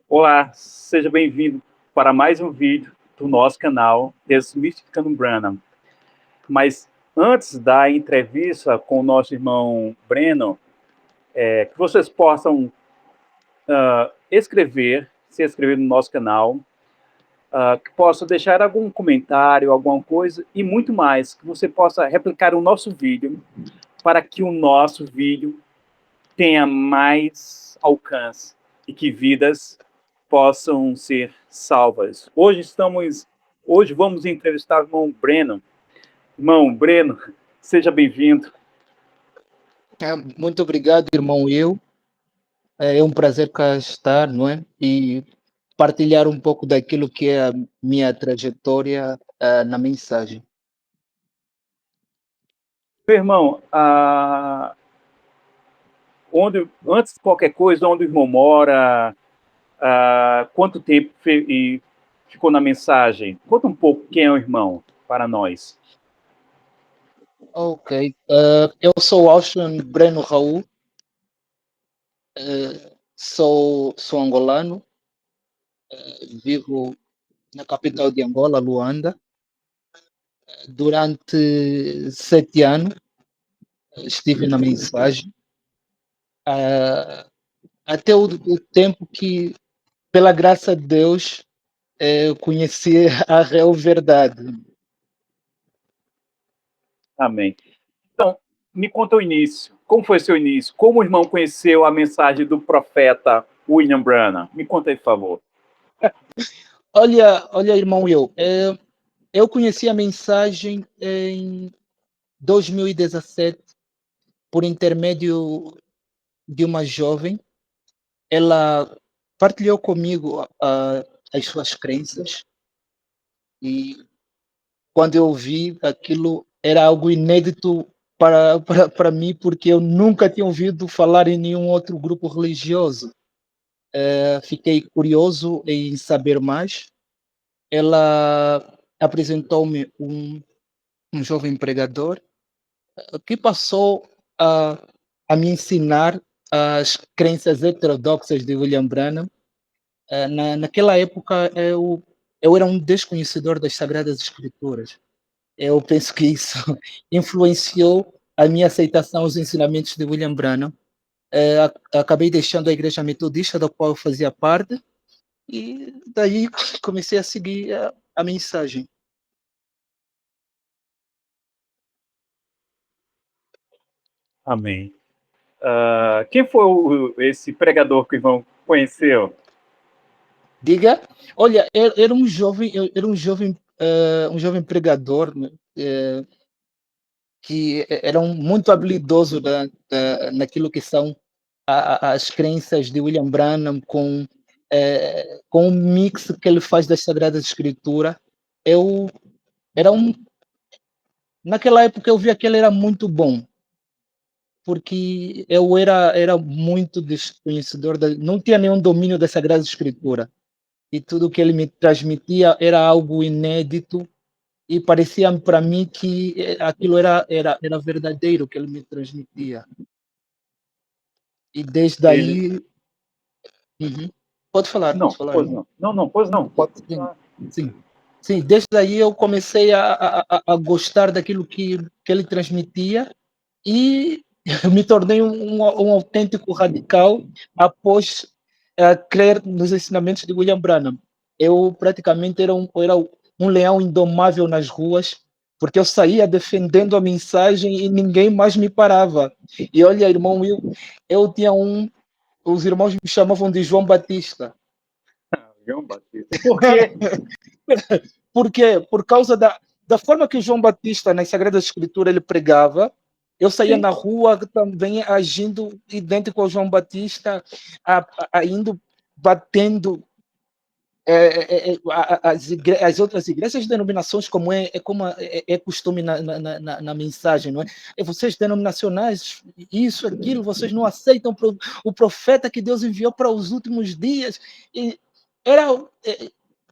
Olá, seja bem-vindo para mais um vídeo do nosso canal Desmistificando Branham. Mas antes da entrevista com o nosso irmão Breno, que vocês possam se inscrever no nosso canal, que possam deixar algum comentário, alguma coisa e muito mais, que você possa replicar o nosso vídeo para que o nosso vídeo tenha mais alcance e que vidas possam ser salvas. Hoje vamos entrevistar o irmão Breno. Irmão Breno, seja bem-vindo. Muito obrigado, irmão Will. É um prazer cá estar, não é? E partilhar um pouco daquilo que é a minha trajetória na mensagem. Meu irmão, antes de qualquer coisa, onde o irmão mora, quanto tempo ficou na mensagem? Conta um pouco quem é o irmão para nós. Ok. Eu sou Austin Breno Raul, sou angolano, vivo na capital de Angola, Luanda. Durante 7 anos estive na mensagem, até o tempo que, pela graça de Deus, eu conheci a real verdade. Amém. Então, me conta o início. Como foi seu início? Como o irmão conheceu a mensagem do profeta William Branham? Me conta aí, por favor. Olha, irmão Will, eu conheci a mensagem em 2017 por intermédio de uma jovem. Ela partilhou comigo as suas crenças e quando eu vi aquilo era algo inédito para mim, porque eu nunca tinha ouvido falar em nenhum outro grupo religioso. Fiquei curioso em saber mais. Ela apresentou-me um jovem pregador que passou a, a me ensinar as crenças heterodoxas de William Branham. Naquela época eu era um desconhecedor das Sagradas Escrituras. Eu penso que isso influenciou a minha aceitação aos ensinamentos de William Branham. Acabei deixando a igreja metodista da qual eu fazia parte e daí comecei a seguir a mensagem. Amém. Quem foi esse pregador que o irmão conheceu? Diga, olha, era um jovem, um jovem pregador, né, que era muito habilidoso naquilo que são as crenças de William Branham com o mix que ele faz das Sagradas Escrituras. Eu era um, naquela época eu via que ele era muito bom, porque eu era muito desconhecedor, não tinha nenhum domínio das Sagradas Escrituras. E tudo que ele me transmitia era algo inédito e parecia para mim que aquilo era verdadeiro que ele me transmitia. E desde Ele... aí. Uhum. Não, Pode falar, pois irmão. não. Não, não, pois não. Pode Sim, continuar. sim, sim. Desde aí eu comecei a gostar daquilo que ele transmitia e me tornei um autêntico radical após crer nos ensinamentos de William Branham. Eu praticamente era um leão indomável nas ruas, porque eu saía defendendo a mensagem e ninguém mais me parava. E olha, irmão Will, eu tinha os irmãos me chamavam de João Batista. João Batista. Por quê? Porque por causa da forma que João Batista nas Sagradas Escrituras ele pregava, eu saía Sim. na rua também agindo idêntico ao João Batista, indo batendo as outras igrejas, as denominações, como é costume na mensagem, não é? Vocês denominacionais, isso, aquilo, vocês não aceitam o profeta que Deus enviou para os últimos dias. E era,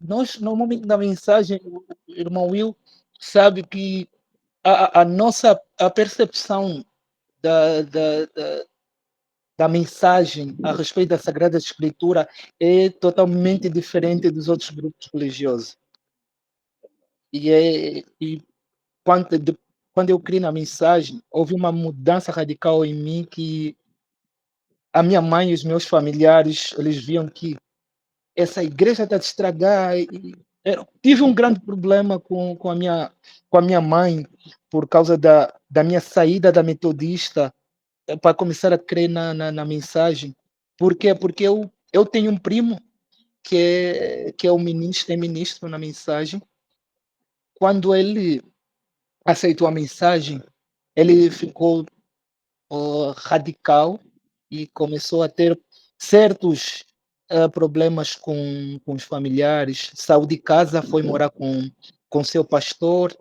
nós, normalmente, na mensagem, o irmão Will sabe que a nossa percepção da, da, da mensagem a respeito da Sagrada Escritura é totalmente diferente dos outros grupos religiosos. E quando, quando eu criei na mensagem, houve uma mudança radical em mim que a minha mãe e os meus familiares, eles viam que essa igreja está a te estragar. Eu tive um grande problema com a minha mãe por causa da minha saída da metodista para começar a crer na mensagem. Por quê? Porque eu tenho um primo que é o ministro, é ministro na mensagem. Quando ele aceitou a mensagem, ele ficou radical e começou a ter certos problemas com os familiares. Saiu de casa, foi morar com seu pastor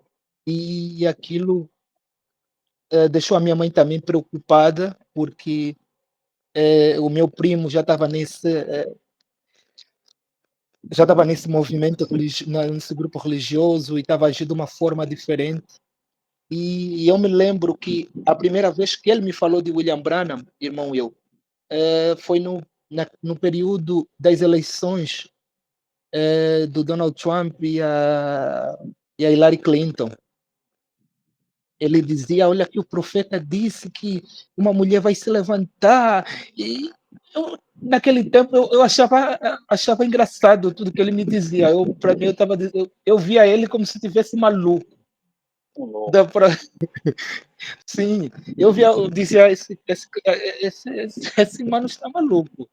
e aquilo deixou a minha mãe também preocupada, porque o meu primo já estava nesse movimento, nesse grupo religioso e estava agindo de uma forma diferente. E eu me lembro que a primeira vez que ele me falou de William Branham, irmão eu, foi no período das eleições do Donald Trump e a Hillary Clinton. Ele dizia, olha que o profeta disse que uma mulher vai se levantar. E naquele tempo eu achava engraçado tudo que ele me dizia. Para mim, eu via ele como se tivesse maluco. Dá pra... Sim, eu dizia, esse mano está maluco.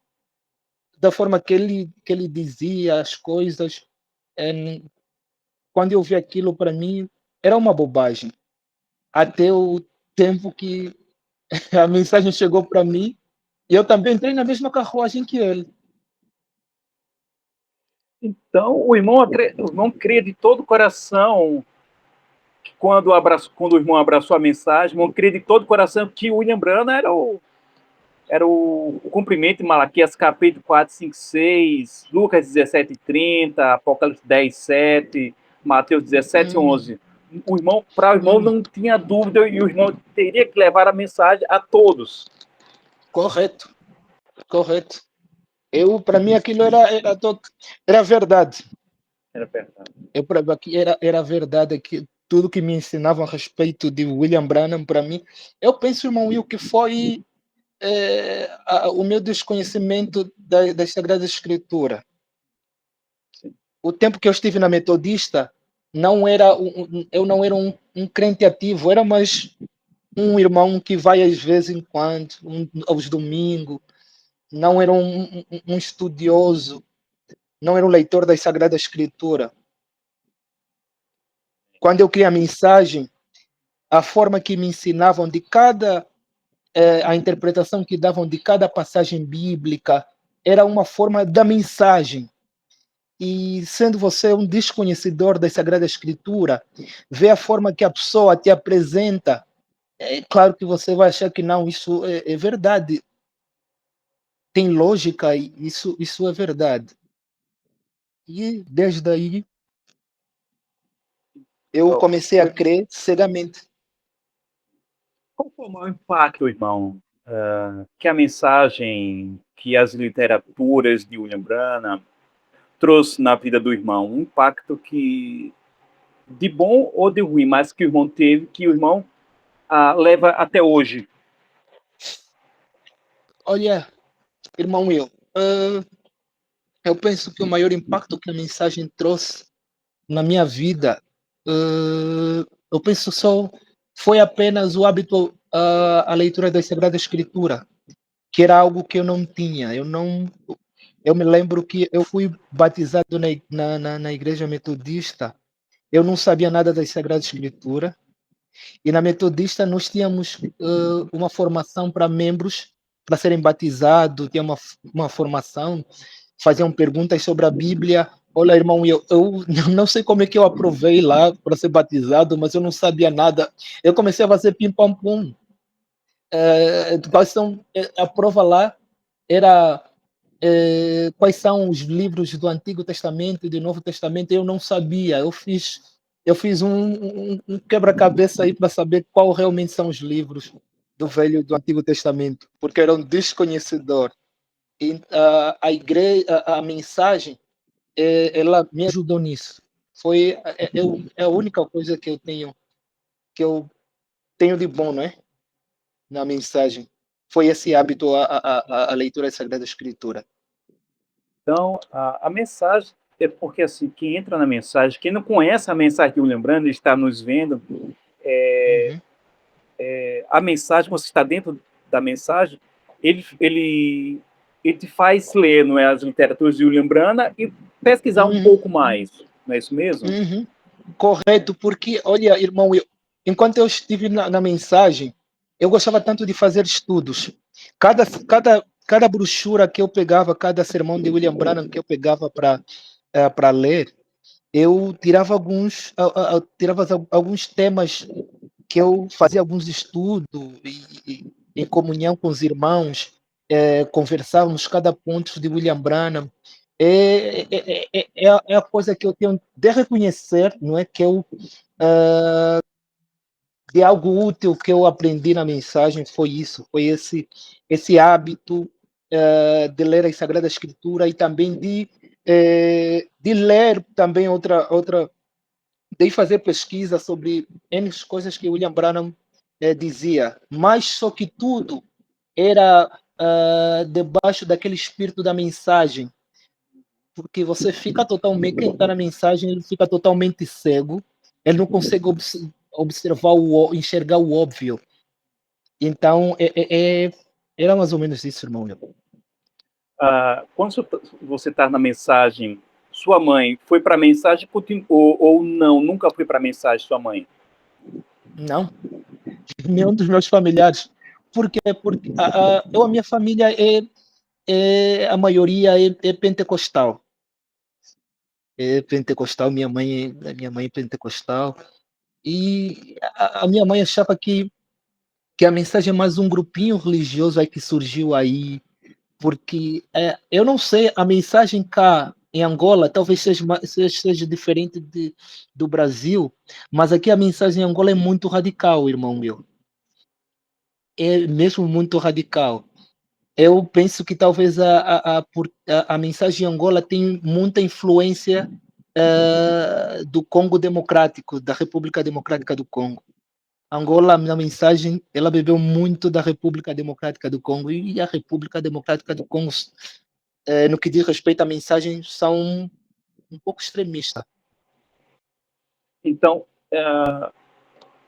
Da forma que ele dizia as coisas, quando eu vi aquilo, para mim, era uma bobagem. Até o tempo que a mensagem chegou para mim, e eu também entrei na mesma carruagem que ele. Então, o irmão crê de todo o coração que quando o irmão abraçou a mensagem, o irmão crê de todo o coração que William Branham era o cumprimento de Malaquias capítulo 4, 5, 6, Lucas 17, 30, Apocalipse 10, 7, Mateus 17, 11. Para o irmão não tinha dúvida e o irmão teria que levar a mensagem a todos. Correto. Para mim aquilo era verdade. Era verdade. Era verdade que tudo que me ensinavam a respeito de William Branham, para mim, eu penso, irmão Will, que foi o meu desconhecimento da Sagrada Escritura. O tempo que eu estive na metodista, eu não era um crente ativo, era mais um irmão que vai às vezes em quando, aos domingos, não era um estudioso, não era um leitor da Sagrada Escritura. Quando eu criei a mensagem, a forma que me ensinavam de a interpretação que davam de cada passagem bíblica era uma forma da mensagem. E sendo você um desconhecedor da Sagrada Escritura, ver a forma que a pessoa te apresenta, é claro que você vai achar que não, isso é verdade. Tem lógica, isso é verdade. E desde aí eu comecei a crer cegamente. Qual foi o maior impacto, irmão, que a mensagem, que as literaturas de William Branham trouxe na vida do irmão? Um impacto que, de bom ou de ruim, mas que o irmão teve, que o irmão leva até hoje? Olha, irmão Will, eu penso que o maior impacto que a mensagem trouxe na minha vida, eu penso só foi apenas o hábito a leitura da Sagrada Escritura, que era algo que eu não tinha. Eu me lembro que eu fui batizado na igreja metodista. Eu não sabia nada da Sagrada Escritura. E na metodista nós tínhamos uma formação para membros para serem batizados, tinha uma formação, faziam perguntas sobre a Bíblia. Olha, irmão, eu não sei como é que eu aprovei lá para ser batizado, mas eu não sabia nada. Eu comecei a fazer pim-pam-pum. A prova lá era quais são os livros do Antigo Testamento e do Novo Testamento. Eu não sabia. Eu fiz um quebra-cabeça aí para saber qual realmente são os livros do Antigo Testamento, porque era um desconhecedor. E, a igreja, a mensagem, ela me ajudou nisso. Foi é a única coisa que eu tenho de bom, não é? Na mensagem. Foi esse hábito a leitura da Sagrada Escritura. Então, a mensagem é porque, assim, quem entra na mensagem, quem não conhece a mensagem de William Branham, está nos vendo, Uhum. a mensagem, você está dentro da mensagem, ele te faz ler, não é, as literaturas de William Branham e pesquisar um Uhum. pouco mais, não é isso mesmo? Uhum. Correto, porque, olha, irmão, enquanto eu estive na mensagem, eu gostava tanto de fazer estudos. Cada brochura que eu pegava, cada sermão de William Branham que eu pegava para ler, eu tirava alguns temas que eu fazia alguns estudos em comunhão com os irmãos, conversávamos cada ponto de William Branham. É a coisa que eu tenho de reconhecer, não é que eu de algo útil que eu aprendi na mensagem foi isso, foi esse hábito de ler a Sagrada Escritura e também de ler também de fazer pesquisa sobre N coisas que William Branham dizia, mas só que tudo era debaixo daquele espírito da mensagem, porque você fica totalmente, quem está na mensagem, ele fica totalmente cego, ele não consegue observar, enxergar o óbvio. Então, era mais ou menos isso, irmão. Quando você está na mensagem, sua mãe foi para a mensagem ou não? Nunca foi para a mensagem, sua mãe? Não, nenhum dos meus familiares. Por quê? Porque a minha família a maioria é pentecostal. É pentecostal, minha mãe é pentecostal. E a minha mãe achava que a mensagem é mais um grupinho religioso aí que surgiu aí, porque eu não sei, a mensagem cá em Angola talvez seja diferente do Brasil, mas aqui a mensagem em Angola é muito radical, irmão meu. É mesmo muito radical. Eu penso que talvez a mensagem em Angola tem muita influência do Congo Democrático, da República Democrática do Congo. Angola, na mensagem, ela bebeu muito da República Democrática do Congo e a República Democrática do Congo, no que diz respeito à mensagem, são um pouco extremistas. Então,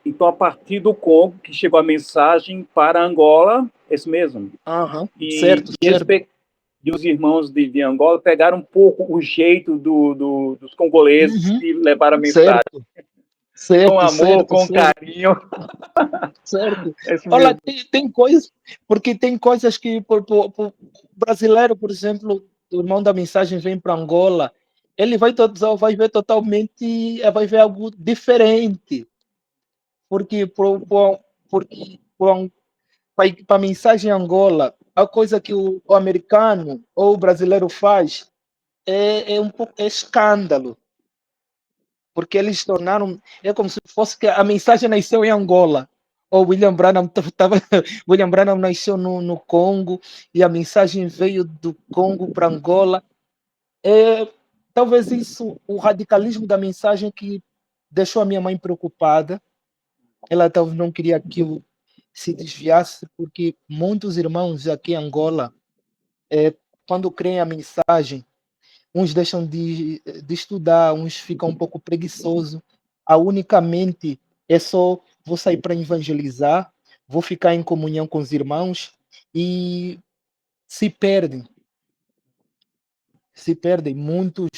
então, a partir do Congo que chegou a mensagem para Angola, é isso mesmo? Uhum. E, Certo, e, eles certo. e os irmãos de Angola pegaram um pouco o jeito dos congoleses Uhum. que levaram a mensagem. Certo, Com certo, amor, certo, com certo. carinho. Certo. É isso Olha, mesmo. tem coisas, porque tem coisas que por brasileiro, por exemplo, o irmão da mensagem vem para Angola, ele vai ver totalmente, vai ver algo diferente, porque porque para a mensagem em Angola, a coisa que o americano ou o brasileiro faz é um pouco é escândalo, porque eles tornaram, é como se fosse que a mensagem nasceu em Angola. O William Branham tava, William Branham nasceu no Congo e a mensagem veio do Congo para Angola. É, talvez isso, o radicalismo da mensagem que deixou a minha mãe preocupada. Ela talvez não queria que eu se desviasse, porque muitos irmãos aqui em Angola, quando creem a mensagem, uns deixam de estudar, uns ficam um pouco preguiçosos. A única mente é só vou sair para evangelizar, vou ficar em comunhão com os irmãos e se perdem, se perdem. Muitos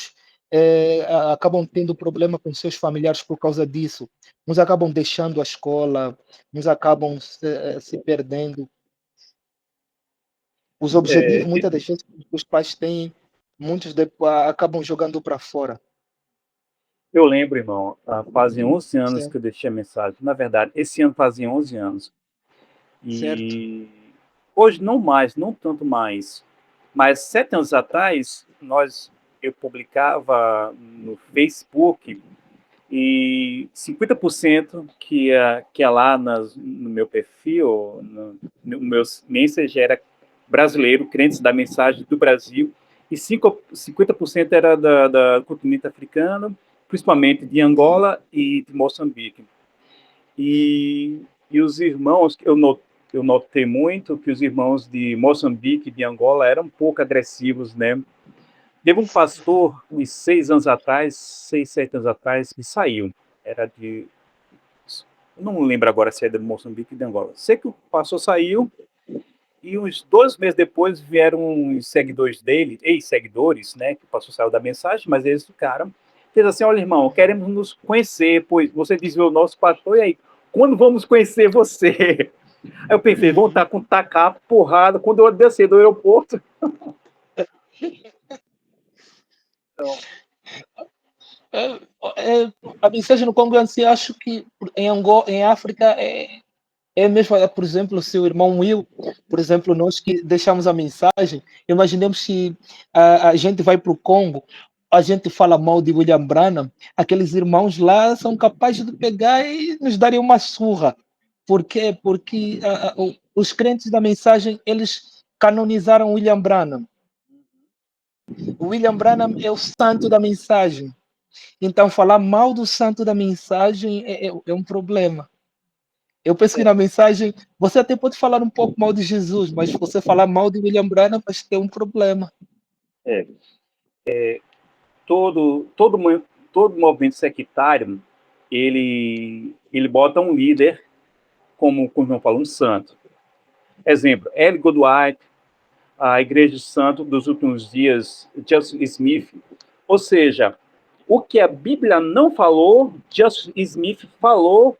acabam tendo problema com seus familiares por causa disso. Uns acabam deixando a escola, uns acabam se perdendo. Os objetivos, muitas das vezes, que os pais têm, muitos acabam jogando para fora. Eu lembro, irmão, fazem 11 anos que Certo, eu deixei a mensagem. Na verdade, esse ano fazia 11 anos. certo. E hoje não mais, não tanto mais. Mas 7 anos atrás, eu publicava no Facebook E 50% que é lá no meu perfil, no meu message era brasileiro, crentes da mensagem do Brasil, e 50% era da continente africano, principalmente de Angola e de Moçambique. E os irmãos, eu notei muito que os irmãos de Moçambique e de Angola eram um pouco agressivos, né? Teve um pastor, uns 6 anos atrás, 6, 7 anos atrás, que saiu. Era de. Não lembro agora se é de Moçambique ou de Angola. Sei que o pastor saiu e uns 2 meses depois vieram os seguidores dele, ex-seguidores, né? Que o pastor saiu da mensagem, mas eles ficaram. Fez assim: olha, irmão, queremos nos conhecer, pois você desviou o nosso pastor, e aí, quando vamos conhecer você? Aí eu pensei, vão estar com tacar porrada quando eu descer do aeroporto. Então, É, a mensagem no Congo em si, acho que em Angola, em África, é mesmo, por exemplo, o seu irmão Will, por exemplo, nós que deixamos a mensagem, imaginemos se a gente vai para o Congo, a gente fala mal de William Branham, aqueles irmãos lá são capazes de pegar e nos darem uma surra. Por quê? Porque os crentes da mensagem, eles canonizaram William Branham. O William Branham é o santo da mensagem. Então, falar mal do santo da mensagem é um problema. Eu penso que é, na mensagem você até pode falar um pouco mal de Jesus, mas se você falar mal de William Branham, vai ter um problema. é, todo, todo, todo movimento sectário, ele bota um líder, como não fala, um santo. Exemplo, L. Goodwhite, a Igreja Santo dos Últimos Dias, Joseph Smith. Ou seja, o que a Bíblia não falou, Joseph Smith falou,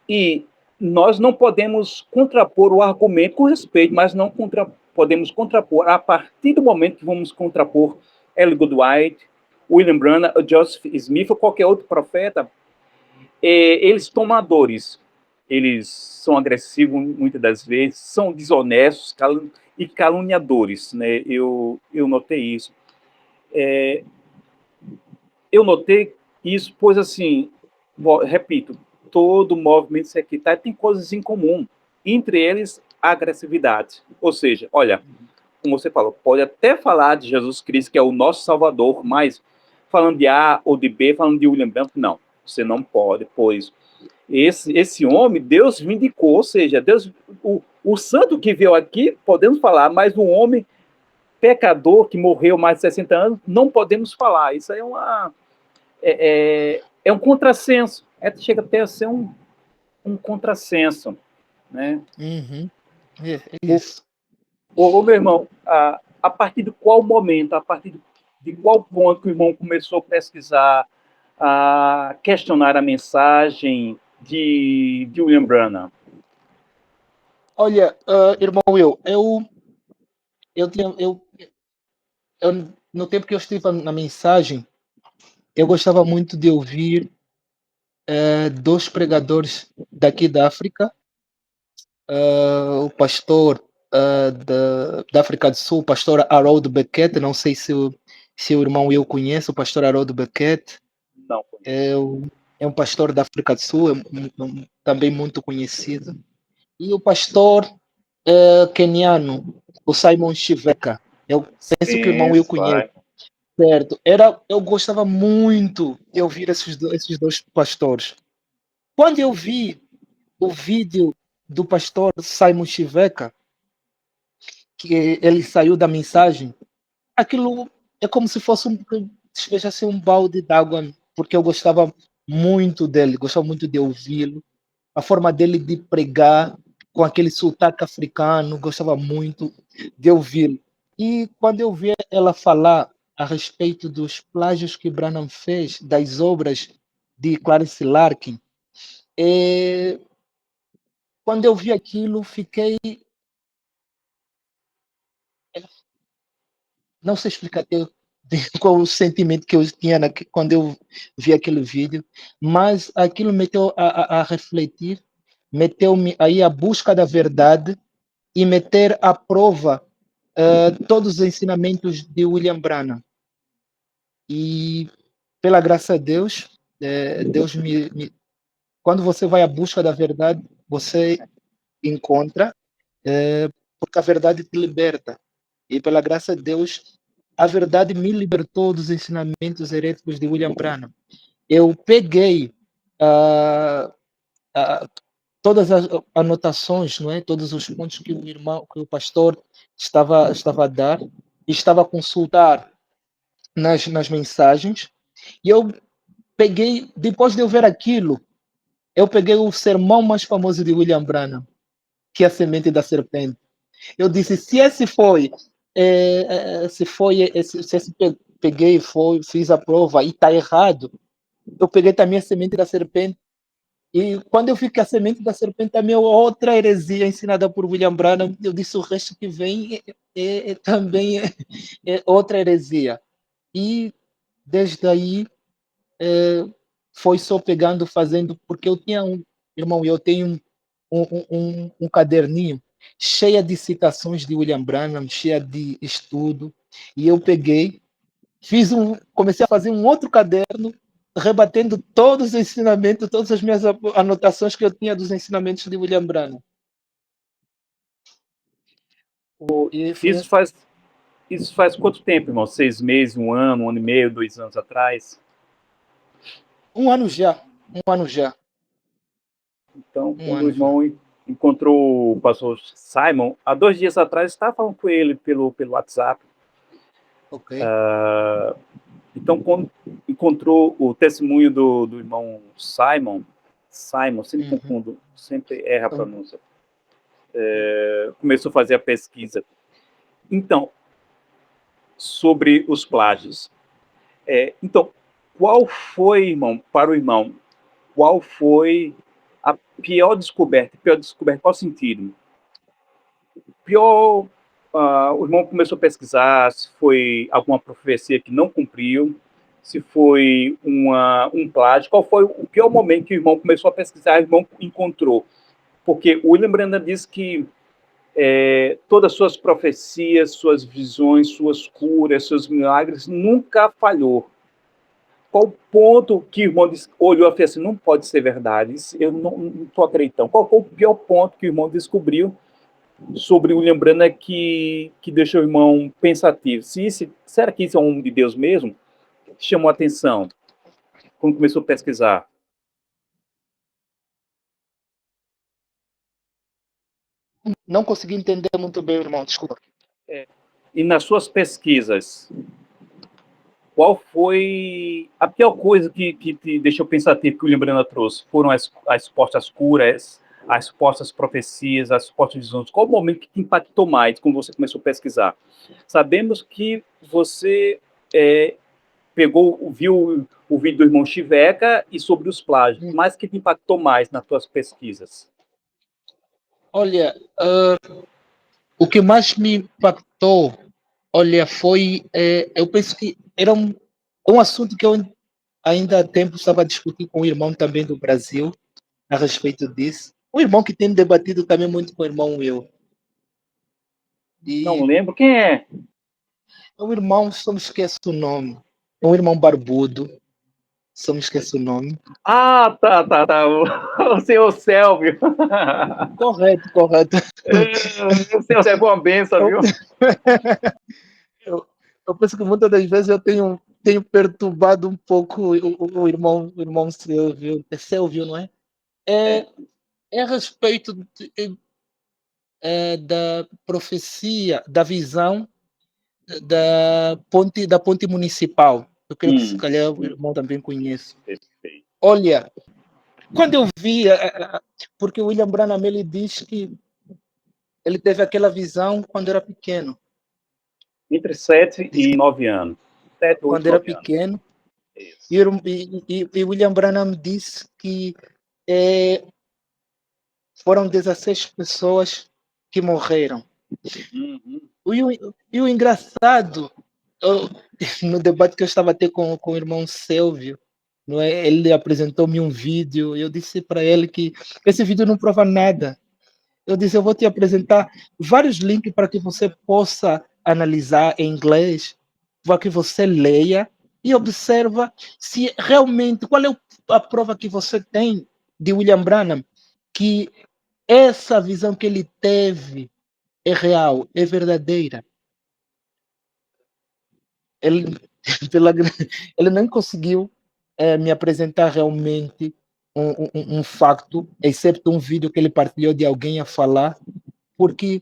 e nós não podemos contrapor o argumento com respeito, mas não podemos contrapor a partir do momento que vamos contrapor L. Goodwhite, William Branham, Joseph Smith ou qualquer outro profeta, eles tomadores, eles são agressivos muitas das vezes, são desonestos e caluniadores, né? Eu notei isso. Eu notei isso, pois assim, repito, todo movimento sectário tem coisas em comum, entre eles a agressividade. Ou seja, olha, como você falou, pode até falar de Jesus Cristo, que é o nosso Salvador, mas falando de A ou de B, falando de William Branco, não, você não pode, pois esse homem, Deus vindicou, ou seja, Deus, o santo que veio aqui, podemos falar, mas o homem pecador que morreu mais de 60 anos, não podemos falar. Isso aí é um contrassenso. Chega até a ser um contrassenso, né? Uhum. É O, isso. meu irmão, a partir de qual momento, a partir de qual ponto que o irmão começou a pesquisar, a questionar a mensagem de William Branham? Olha, irmão Will, eu, tinha, eu, no tempo que eu estive na mensagem, eu gostava muito de ouvir dois pregadores daqui da África, o pastor da África do Sul, o pastor Harold Beckett, não sei se o irmão Will conhece, o pastor Harold Beckett, Não. é, é um pastor da África do Sul, também muito conhecido. E o pastor keniano, o Simon Shiveka, eu penso que o irmão Sim, Will conhece, vai. certo? Eu gostava muito de ouvir esses dois pastores. Quando eu vi o vídeo do pastor Simon Shiveka, que ele saiu da mensagem, aquilo é como se fosse despejasse um balde d'água, porque eu gostava muito dele, gostava muito de ouvi-lo, a forma dele de pregar com aquele sotaque africano, gostava muito de ouvi-lo. E quando eu vi ela falar a respeito dos plágios que Branham fez das obras de Clarice Larkin, eh, quando eu vi aquilo, fiquei, não sei explicar até qual o sentimento que eu tinha quando eu vi aquele vídeo, mas aquilo meteu a refletir, meteu-me aí a busca da verdade e meter à prova todos os ensinamentos de William Branham. E, pela graça de Deus, Deus quando você vai à busca da verdade, você encontra, porque a verdade te liberta. E pela graça de Deus, a verdade me libertou dos ensinamentos heréticos de William Branham. Eu peguei ah, ah, todas as anotações, não é? Todos os pontos que o irmão, que o pastor estava a dar, e estava a consultar nas mensagens, e eu peguei, depois de eu ver aquilo, eu peguei o sermão mais famoso de William Branham, que é a semente da serpente. Eu disse, se esse foi, se esse peguei, fiz a prova e está errado, eu peguei também a semente da serpente. E quando eu vi que a semente da serpente também é outra heresia ensinada por William Branham, eu disse o resto que vem também é outra heresia. E desde aí foi só pegando, fazendo, porque eu tinha irmão, eu tenho um caderninho cheia de citações de William Branham, cheia de estudo, e eu peguei, comecei a fazer um outro caderno, rebatendo todos os ensinamentos, todas as minhas anotações que eu tinha dos ensinamentos de William Branham. E foi Isso faz quanto tempo, irmão? 6 meses, 1 ano, 1 ano e meio, 2 anos atrás? um ano já. Então, quando o irmão encontrou o pastor Simon, há 2 dias atrás, estava falando com ele pelo WhatsApp. Ok. Então, quando encontrou o testemunho do irmão Simon, sempre confundo, sempre erra a pronúncia, começou a fazer a pesquisa. Então, sobre os plágios. Então, qual foi, irmão, para o irmão, qual foi a pior descoberta? Qual sentido? O irmão começou a pesquisar se foi alguma profecia que não cumpriu, se foi um plágio. Qual foi o pior momento que o irmão começou a pesquisar, o irmão encontrou? Porque o William Branham diz que todas as suas profecias, suas visões, suas curas, seus milagres, nunca falhou. Qual o ponto que o irmão olhou e fez assim, não pode ser verdade, eu não estou acreditando. Qual foi o pior ponto que o irmão descobriu sobre o William Branham que deixou o irmão pensativo? Será que isso é um homem de Deus mesmo? Chamou a atenção quando começou a pesquisar. Não consegui entender muito bem, irmão, desculpa. E nas suas pesquisas, qual foi a pior coisa que te deixou pensativo que o William Branham trouxe? Foram as supostas curas, as supostas profecias, as supostas visões? Qual o momento que te impactou mais quando você começou a pesquisar? Sabemos que você viu o vídeo do irmão Chiveca e sobre os plágios, mas que te impactou mais nas tuas pesquisas? Olha, o que mais me impactou, olha, foi, eu penso que era um assunto que eu ainda há tempo estava a discutir com o irmão também do Brasil a respeito disso. Um irmão que tem debatido também muito com o irmão meu. Não lembro quem é. É um irmão, só me esqueço o nome. É um irmão barbudo, só me esqueço o nome. Ah, tá. O senhor Sélvio. Correto. O senhor Sélvio é uma benção, viu? Eu penso que muitas das vezes eu tenho perturbado um pouco o irmão Sélvio. É Sélvio, não é? É a respeito da profecia, da visão da ponte municipal. Eu creio que se calhar o irmão também conhece. Perfeito. Olha, quando eu vi, porque o William Branham ele diz que ele teve aquela visão quando era pequeno. Entre 7 e 9 anos. 7, 8, quando era 9 anos. pequeno. E William Branham disse que foram 16 pessoas que morreram. E o engraçado, no debate que eu estava a ter com o irmão Sélvio, não é? Ele apresentou-me um vídeo, eu disse para ele que esse vídeo não prova nada. Eu disse, eu vou te apresentar vários links para que você possa analisar em inglês, para que você leia e observa se realmente, qual é a prova que você tem de William Branham que essa visão que ele teve é real, é verdadeira? Ele, ele não conseguiu me apresentar realmente um facto, exceto um vídeo que ele partilhou de alguém a falar, porque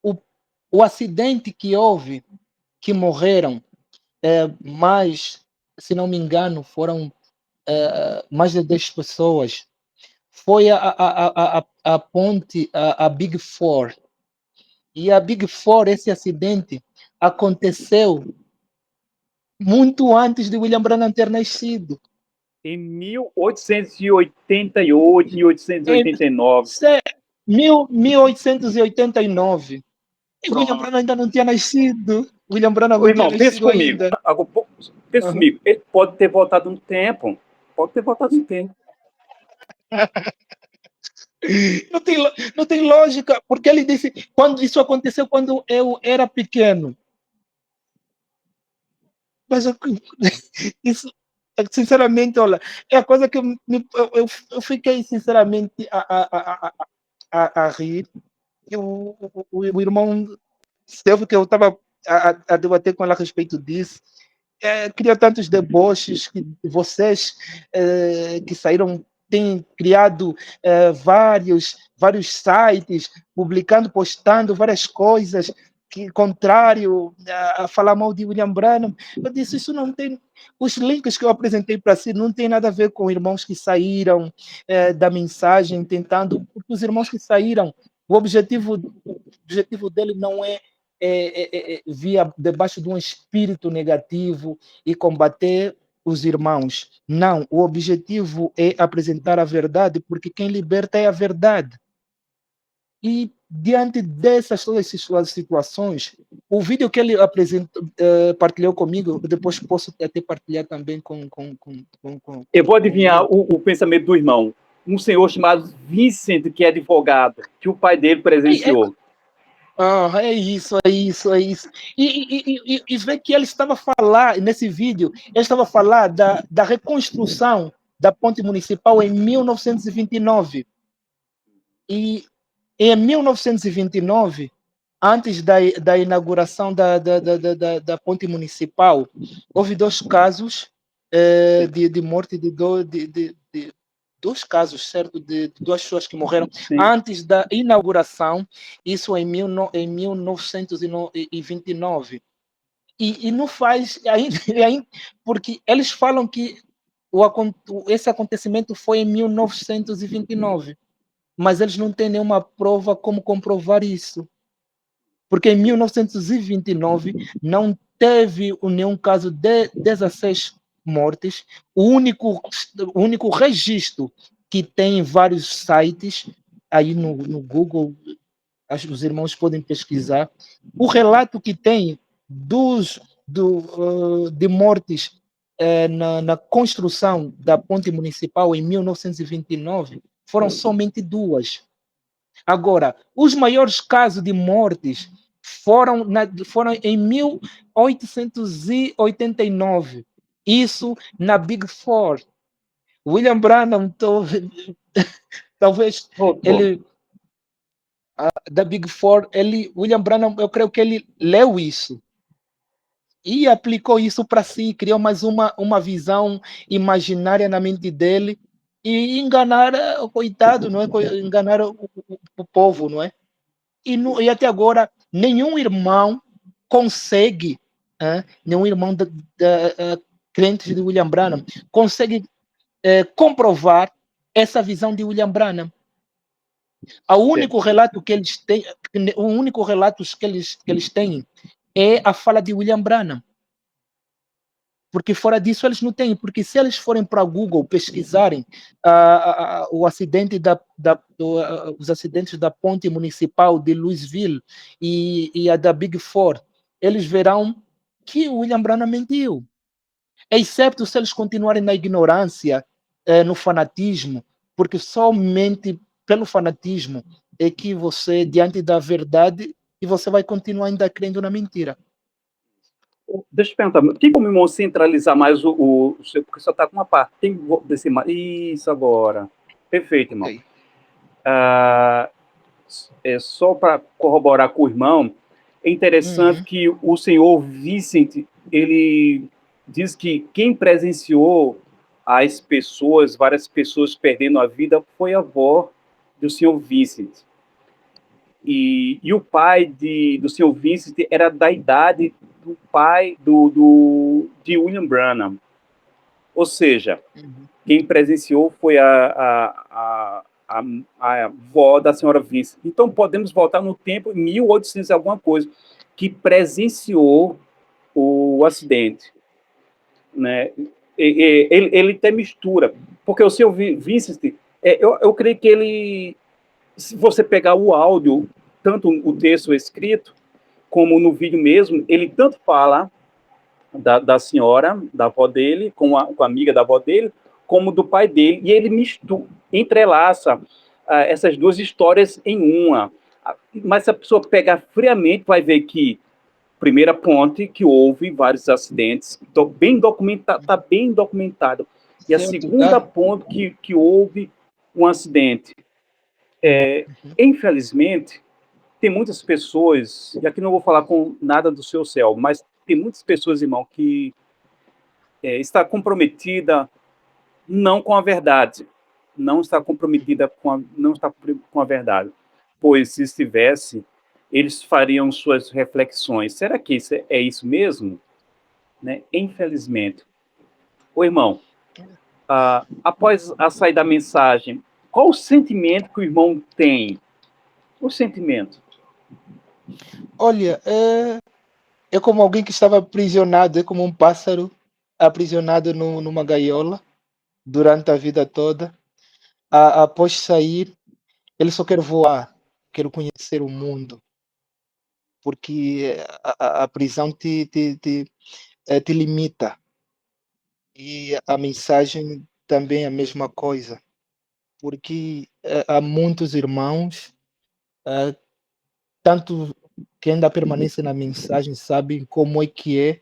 o, o acidente que houve, que morreram, mais, se não me engano, foram mais de 10 pessoas, foi a ponte, a Big Four. E a Big Four, esse acidente, aconteceu muito antes de William Branham ter nascido. Em 1888, Em 1889. 1889. E William Branham ainda não tinha nascido. William Branham Ô, não tinha irmão, pensa nascido comigo. ainda. Pensa Uhum. comigo. Ele pode ter voltado no tempo. Pode ter voltado no tempo. Não tem lógica, porque ele disse, quando isso aconteceu quando eu era pequeno. Mas isso, sinceramente, olha, é a coisa que eu fiquei, sinceramente, a rir. E o irmão Steve, que eu estava a debater com ela a respeito disso, cria tantos deboches que vocês que saíram têm criado vários sites, publicando, postando várias coisas que contrário a falar mal de William Branham. Eu disse, isso não tem... Os links que eu apresentei para si não tem nada a ver com irmãos que saíram da mensagem, tentando... Porque os irmãos que saíram, o objetivo dele não é via debaixo de um espírito negativo e combater os irmãos. Não, o objetivo é apresentar a verdade, porque quem liberta é a verdade. E diante dessas todas essas situações, o vídeo que ele partilhou comigo, depois posso até partilhar também Eu vou com adivinhar ele. o pensamento do irmão. Um senhor chamado Vincent, que é advogado, que o pai dele presenciou. É isso, é isso, é isso. E vê que ele estava a falar, nesse vídeo, ele estava a falar da reconstrução da ponte municipal em 1929. E em 1929, antes da inauguração da ponte municipal, houve dois casos de morte de dois casos, certo? De duas pessoas que morreram Sim. antes da inauguração, isso em 1929. E não faz ainda, porque eles falam que esse acontecimento foi em 1929, mas eles não têm nenhuma prova como comprovar isso. Porque em 1929 não teve nenhum caso de 16 mortes. O único registro que tem em vários sites, aí no Google, os irmãos podem pesquisar, o relato que tem de mortes na construção da ponte municipal em 1929 foram somente duas. Agora, os maiores casos de mortes foram em 1889. Isso na Big Four. William Branham, talvez Voltou. ele, da Big Four, William Branham, eu creio que ele leu isso e aplicou isso para si, criou mais uma visão imaginária na mente dele e enganar o coitado, não é? Enganar o povo, não é? E até agora nenhum irmão consegue, nenhum irmão crente de William Branham consegue comprovar essa visão de William Branham. O único relato que eles têm, o único relato que eles têm é a fala de William Branham. Porque fora disso eles não têm, porque se eles forem para Google pesquisarem o acidente os acidentes da ponte municipal de Louisville e a da Big Four, eles verão que o William Branham mentiu. Exceto se eles continuarem na ignorância, no fanatismo, porque somente pelo fanatismo é que você, diante da verdade, e você vai continuar ainda crendo na mentira. Deixa eu perguntar, tem como, irmão, centralizar mais o seu, porque só está com uma parte, tem desse mais, isso agora, perfeito, irmão. Ok. Só para corroborar com o irmão, é interessante Uhum. que o senhor Vicente, ele diz que quem presenciou as pessoas, várias pessoas perdendo a vida, foi a avó do senhor Vicente. E o pai do senhor Vincent era da idade do pai de William Branham. Ou seja, Uhum. quem presenciou foi a avó da senhora Vincent. Então podemos voltar no tempo, em 1800 alguma coisa, que presenciou o acidente. Né? Ele até mistura, porque o senhor Vincent, eu creio que ele, se você pegar o áudio, tanto o texto escrito, como no vídeo mesmo, ele tanto fala da senhora, da avó dele, com a amiga da avó dele, como do pai dele, e ele entrelaça essas duas histórias em uma. Mas se a pessoa pegar friamente, vai ver que, primeira ponte, que houve vários acidentes, está bem documentado. E a Certo. segunda ponte, que houve um acidente. Uhum. Infelizmente, tem muitas pessoas, e aqui não vou falar com nada do seu céu, mas tem muitas pessoas, irmão, que está comprometida não com a verdade, não está comprometida não está com a verdade, pois se estivesse, eles fariam suas reflexões. Será que é isso mesmo? Né? Infelizmente. Ô, irmão, após a saída da mensagem, qual o sentimento que o irmão tem? O sentimento. Olha, é como alguém que estava aprisionado, é como um pássaro aprisionado numa gaiola durante a vida toda. Após sair, ele só quer voar, quer conhecer o mundo, porque a prisão te limita. E a mensagem também é a mesma coisa, porque há muitos irmãos, eh, tanto que ainda permanecem na mensagem, sabem como é que é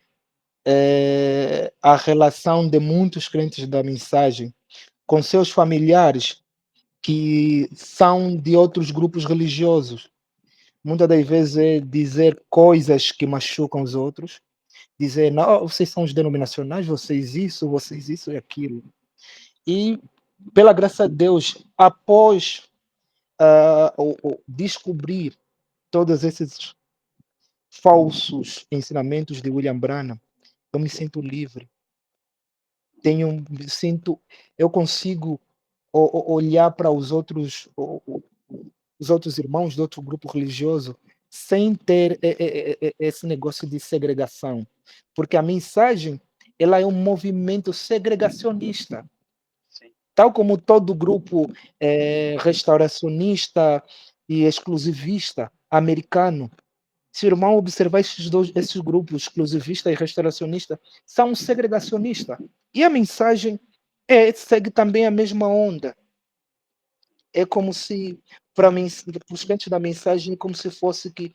a relação de muitos crentes da mensagem com seus familiares que são de outros grupos religiosos. Muitas das vezes é dizer coisas que machucam os outros, dizer, não, vocês são os denominacionais, vocês isso e aquilo. E, pela graça de Deus, após descobrir todos esses falsos ensinamentos de William Branham, eu me sinto livre. Me sinto, eu consigo olhar para os outros irmãos do outro grupo religioso sem ter esse negócio de segregação, porque a mensagem ela é um movimento segregacionista, Sim. tal como todo grupo restauracionista e exclusivista americano. Se o irmão observar esses grupos exclusivista e restauracionista, são segregacionistas. E a mensagem segue também a mesma onda. É como se, para mim, para os crentes da mensagem, é como se fosse que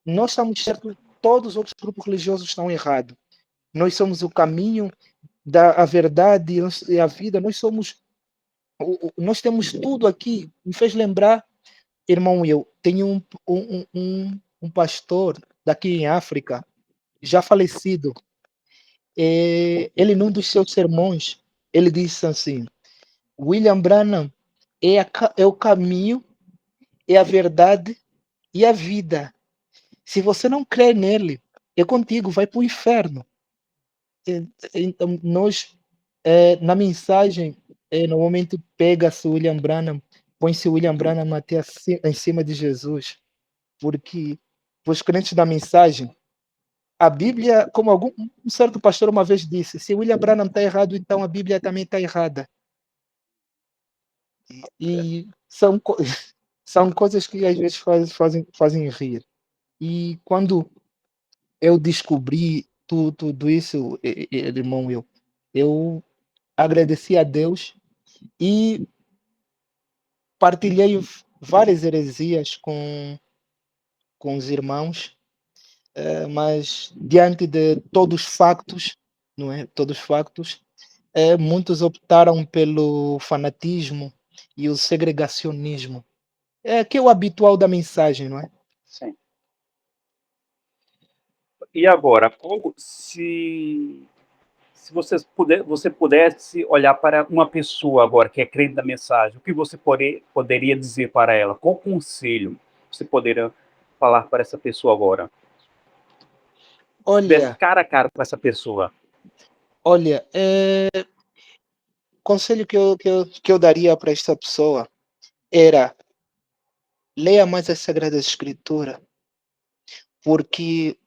nós estamos certos, todos os outros grupos religiosos estão errados. Nós somos o caminho, a verdade e a vida. Nós temos tudo aqui. Me fez lembrar, irmão, eu tenho um pastor daqui em África, já falecido. Ele, num dos seus sermões, ele disse assim: William Branham é o caminho, é a verdade e a vida. Se você não crê nele, é contigo, vai para o inferno. Então, nós, na mensagem, normalmente pega-se William Branham, põe-se William Branham até em cima de Jesus, porque os crentes da mensagem, a Bíblia, como um certo pastor uma vez disse, se William Branham está errado, então a Bíblia também está errada. E são coisas que às vezes fazem rir. E quando eu descobri tudo isso, irmão, eu agradeci a Deus e partilhei várias heresias com os irmãos. mas diante de todos os factos, não é? Todos os factos, muitos optaram pelo fanatismo e o segregacionismo, que é o habitual da mensagem, não é? Sim. E agora, se você pudesse olhar para uma pessoa agora que é crente da mensagem, o que você poderia dizer para ela? Qual conselho você poderia falar para essa pessoa agora? Se tivesse Olha, cara a cara com essa pessoa. olha, conselho que eu daria para esta pessoa era leia mais as Sagradas Escrituras, porque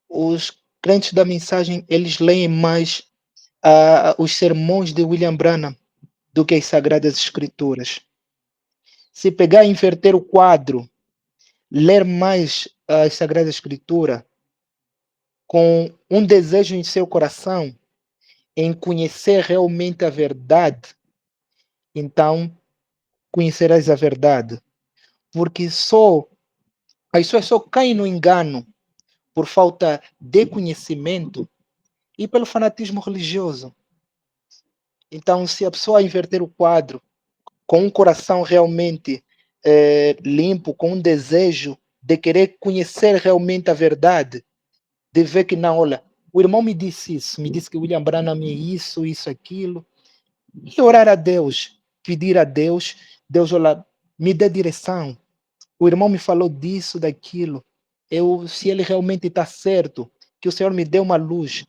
os crentes da mensagem eles leem mais os sermões de William Branham do que as Sagradas Escrituras. Se pegar e inverter o quadro, ler mais as Sagradas Escrituras com um desejo em seu coração em conhecer realmente a verdade, então conhecerás a verdade. Porque as pessoas só caem no engano por falta de conhecimento e pelo fanatismo religioso. Então, se a pessoa inverter o quadro com um coração realmente limpo, com um desejo de querer conhecer realmente a verdade, de ver que não, olha, o irmão me disse isso, me disse que William Branham é isso, isso, aquilo, e orar a Deus, pedir a Deus, Deus, olha, me dê direção. O irmão me falou disso, daquilo. Se ele realmente está certo, que o Senhor me dê uma luz.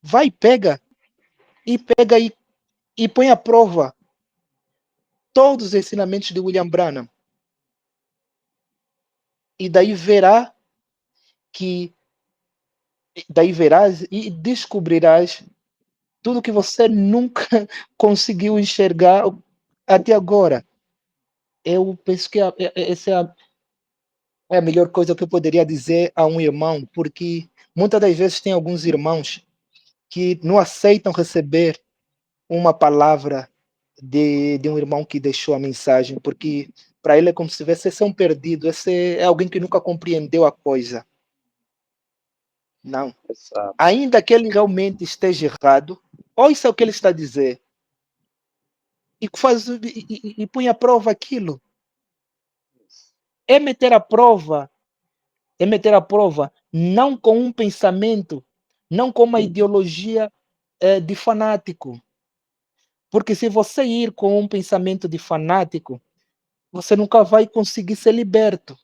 Vai, pega e põe à prova todos os ensinamentos de William Branham. E que daí verás e descobrirás tudo que você nunca conseguiu enxergar até agora. Eu penso que essa é a melhor coisa que eu poderia dizer a um irmão, porque muitas das vezes tem alguns irmãos que não aceitam receber uma palavra de um irmão que deixou a mensagem, porque para ele é como se tivesse um perdido, esse é alguém que nunca compreendeu a coisa. Não. Exato. Ainda que ele realmente esteja errado, ouça o que ele está a dizer e põe à prova aquilo. É meter à prova, não com um pensamento, não com uma ideologia de fanático. Porque se você ir com um pensamento de fanático, você nunca vai conseguir ser liberto.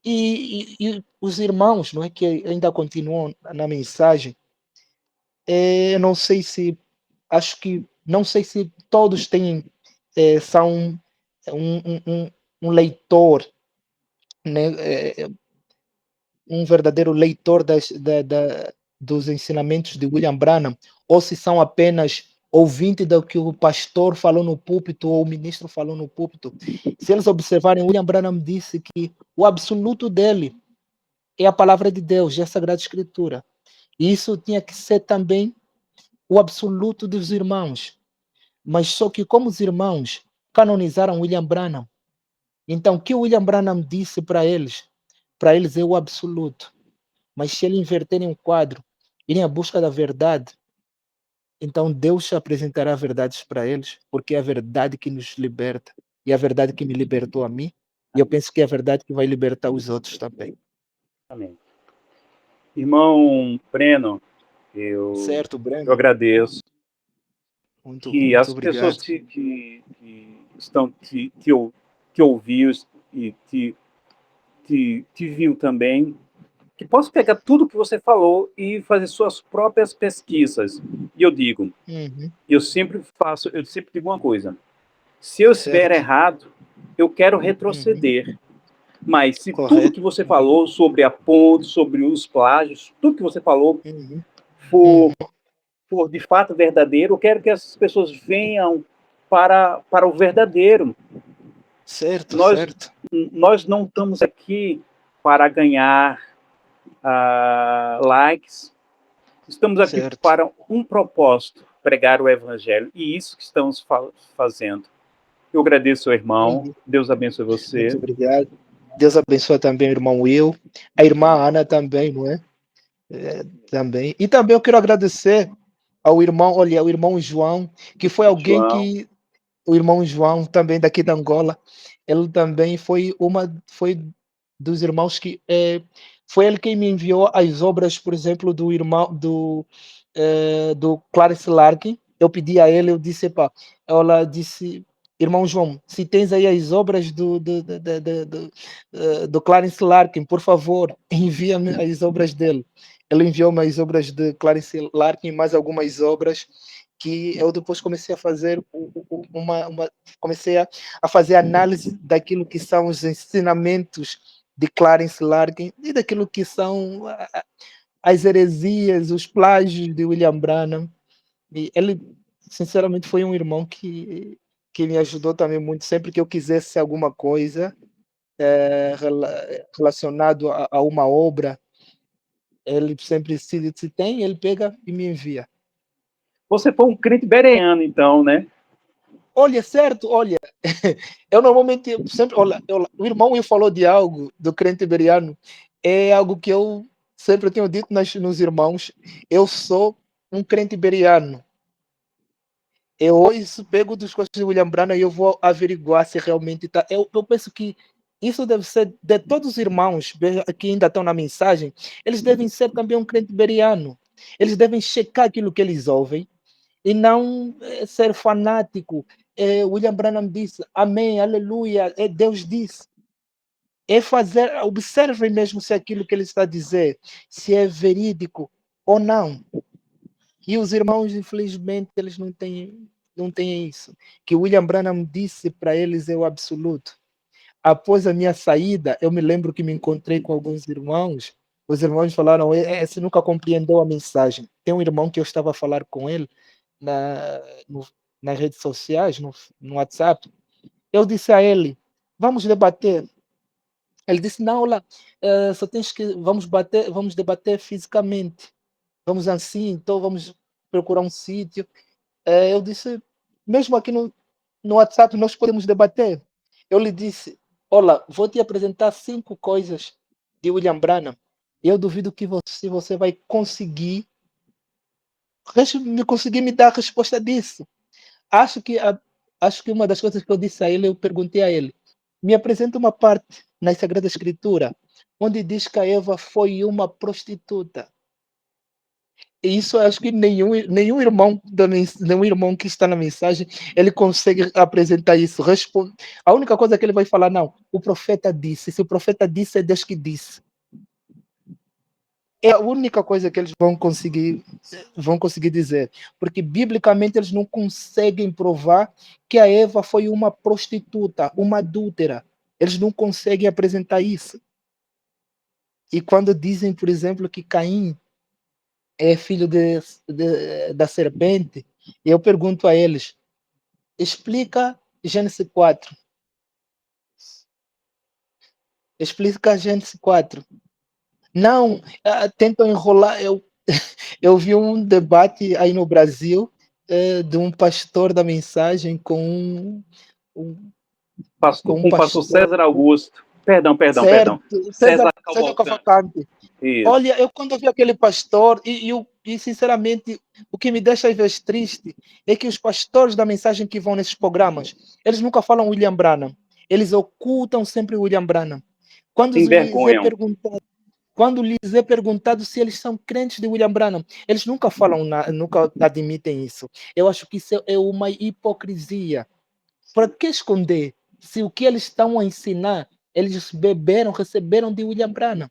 E os irmãos, não é, que ainda continuam na mensagem, não sei se, acho que, não sei se todos têm, são um leitor, né, um verdadeiro leitor dos ensinamentos de William Branham, ou se são apenas ouvintes do que o pastor falou no púlpito ou o ministro falou no púlpito. Se eles observarem, William Branham disse que o absoluto dele é a palavra de Deus, é a Sagrada Escritura. E isso tinha que ser também o absoluto dos irmãos. Mas só que como os irmãos canonizaram William Branham, então o que William Branham disse para eles é o absoluto. Mas se eles inverterem o quadro, irem à busca da verdade, então Deus apresentará verdades para eles, porque é a verdade que nos liberta. E a verdade que me libertou a mim, e eu penso que é a verdade que vai libertar os outros também. Amém. Irmão Breno, Certo, eu Breno? agradeço Muito, que muito as pessoas obrigado. que estão te ouviu e te viu também, que possam pegar tudo que você falou e fazer suas próprias pesquisas. E eu digo, Uhum, eu sempre digo uma coisa: se eu estiver certo. errado, eu quero Uhum, retroceder. Mas se tudo que correto. você falou sobre a ponte, sobre os plágios, tudo que você falou Uhum, for, uhum, for de fato verdadeiro, eu quero que as pessoas venham para o verdadeiro. certo, Nós, certo, nós não estamos aqui para ganhar likes, estamos aqui certo. para um propósito, pregar o evangelho, e isso que estamos fazendo. Eu agradeço ao irmão, Uhum, Deus abençoe muito você, obrigado. Deus abençoe também o irmão Will, a irmã Ana também, não é? Também. E também eu quero agradecer ao irmão, olha, ao irmão João, que foi alguém João. que o irmão João, também daqui da Angola, ele também foi dos irmãos que foi ele quem me enviou as obras, por exemplo, do irmão do Clarence Larkin. Eu pedi a ele, eu disse, pá, ela disse, irmão João, se tens aí as obras do Clarence Larkin, por favor, envia-me as obras dele. Ele enviou-me as obras de Clarence Larkin, mais algumas obras que eu depois comecei a fazer comecei a fazer análise daquilo que são os ensinamentos de Clarence Larkin e daquilo que são as heresias, os plágios de William Branham. E ele, sinceramente, foi um irmão que me ajudou também muito. Sempre que eu quisesse alguma coisa relacionado a uma obra, ele sempre se tem, ele pega e me envia. Você foi um crente bereano, então, né? Olha, certo, olha, eu normalmente sempre, olha, o irmão me falou de algo do crente iberiano, é algo que eu sempre tenho dito nos irmãos, eu sou um crente iberiano. Eu hoje pego dos coisas de William Branham e eu vou averiguar se realmente está. Eu penso que isso deve ser de todos os irmãos que ainda estão na mensagem, eles devem ser também um crente iberiano. Eles devem checar aquilo que eles ouvem e não ser fanático. William Branham disse, amém, aleluia, Deus disse. É fazer, observe mesmo se aquilo que ele está a dizer, se é verídico ou não. E os irmãos, infelizmente, eles não têm isso. Que William Branham disse para eles é o absoluto. Após a minha saída, eu me lembro que me encontrei com alguns irmãos. Os irmãos falaram, você nunca compreendeu a mensagem. Tem um irmão que eu estava a falar com ele na, no, nas redes sociais, no WhatsApp. Eu disse a ele, vamos debater. Ele disse, não, lá, só tens que, vamos debater fisicamente. Vamos assim, então vamos procurar um sítio. Eu disse, mesmo aqui no WhatsApp nós podemos debater. Eu lhe disse, olha, vou te apresentar 5 coisas de William Branham. Eu duvido que você vai conseguir me dar a resposta disso. Acho que, acho que uma das coisas que eu disse a ele, eu perguntei a ele, me apresenta uma parte na Sagrada Escritura onde diz que a Eva foi uma prostituta. E isso acho que nenhum irmão nenhum irmão que está na mensagem, ele consegue apresentar isso. A única coisa que ele vai falar, não, o profeta disse. Se o profeta disse, é Deus que disse. É a única coisa que eles vão conseguir dizer. Porque, biblicamente, eles não conseguem provar que a Eva foi uma prostituta, uma adúltera. Eles não conseguem apresentar isso. E quando dizem, por exemplo, que Caim é filho da serpente, eu pergunto a eles, explica Gênesis 4. Explica Gênesis 4. Não, tentam enrolar. Eu vi um debate aí no Brasil de um pastor da mensagem um, com um Com o pastor pastor César Augusto. Perdão. certo, César César Cavalcante. Cavalcante. Isso. Olha, eu quando vi aquele pastor, e sinceramente, o que me deixa às vezes triste é que os pastores da mensagem que vão nesses programas, eles nunca falam William Branham. Eles ocultam sempre William Branham. Quando Se lhes é envergonham. perguntado, quando lhes é perguntado se eles são crentes de William Branham, eles nunca falam, nunca admitem isso. Eu acho que isso é uma hipocrisia. Para que esconder se o que eles estão a ensinar, eles receberam de William Branham?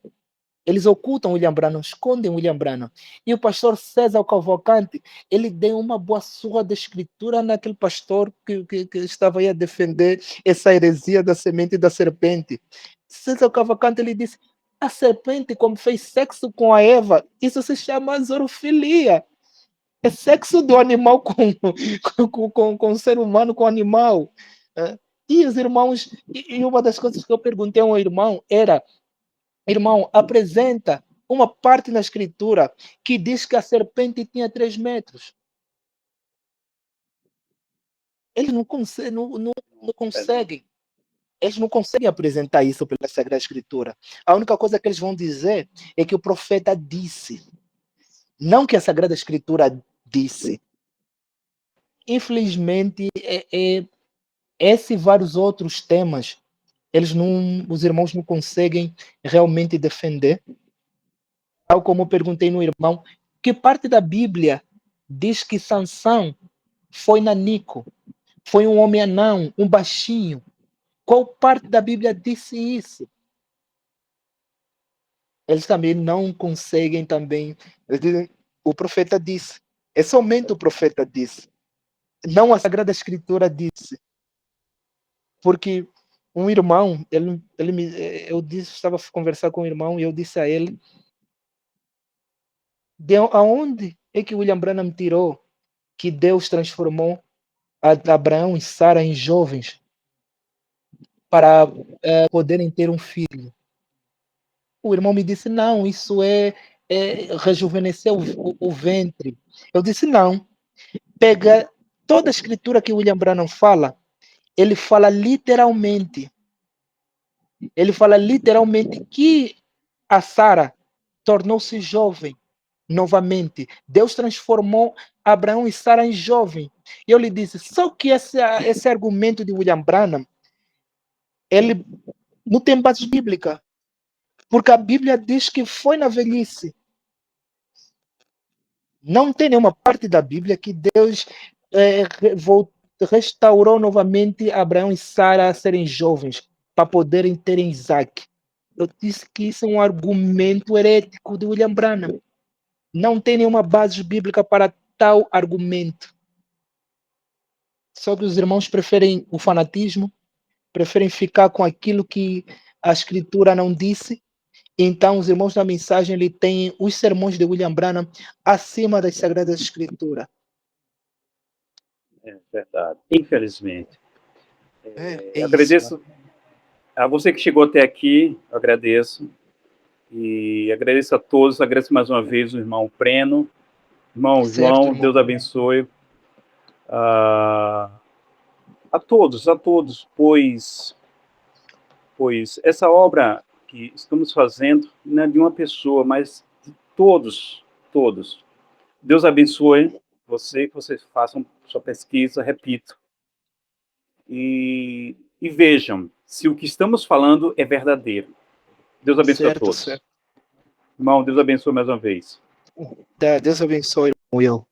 Eles ocultam William Branham, escondem William Branham. E o pastor César Cavalcante, ele deu uma boa surra de escritura naquele pastor que estava aí a defender essa heresia da semente da serpente. César Cavalcante, ele disse, a serpente, como fez sexo com a Eva, isso se chama zoofilia. É sexo do animal com o ser humano, com o animal. E os irmãos, e uma das coisas que eu perguntei a um irmão era, irmão, apresenta uma parte na escritura que diz que a serpente tinha 3 metros. Eles não conseguem. eles não conseguem apresentar isso pela Sagrada Escritura. A única coisa que eles vão dizer é que o profeta disse, não que a Sagrada Escritura disse. Infelizmente, esse e vários outros temas, os irmãos não conseguem realmente defender. Tal como eu perguntei no irmão, que parte da Bíblia diz que Sansão foi nanico, foi um homem anão, um baixinho? Qual parte da Bíblia disse isso? Eles também não conseguem também. Eles dizem, o profeta disse. É somente o profeta disse. Não a Sagrada Escritura disse. Porque um irmão, eu disse, estava a conversar com um irmão e eu disse a ele, de aonde é que William Branham tirou que Deus transformou Abraão e Sara em jovens para poderem ter um filho? O irmão me disse, não, isso rejuvenescer o ventre. Eu disse, não. Pega toda a escritura que William Branham fala, ele fala literalmente. Ele fala literalmente que a Sara tornou-se jovem novamente. Deus transformou Abraão e Sara em jovem. E eu lhe disse, só que esse argumento de William Branham, ele não tem base bíblica. Porque a Bíblia diz que foi na velhice. Não tem nenhuma parte da Bíblia que Deus restaurou novamente Abraão e Sara a serem jovens para poderem terem Isaac. Eu disse que isso é um argumento herético de William Branham. Não tem nenhuma base bíblica para tal argumento. Só que os irmãos preferem o fanatismo, preferem ficar com aquilo que a Escritura não disse. Então, os irmãos da mensagem ele têm os sermões de William Branham acima das Sagradas Escrituras. É verdade, infelizmente. Isso. Agradeço a você que chegou até aqui, agradeço. E agradeço a todos, agradeço mais uma vez o irmão Preno, irmão Certo, João, irmão. Deus abençoe. A todos, pois essa obra que estamos fazendo não é de uma pessoa, mas de todos. Deus abençoe você, que vocês façam sua pesquisa, repito. E vejam se o que estamos falando é verdadeiro. Deus abençoe a todos. Certo. Irmão, Deus abençoe mais uma vez. Deus abençoe, Will.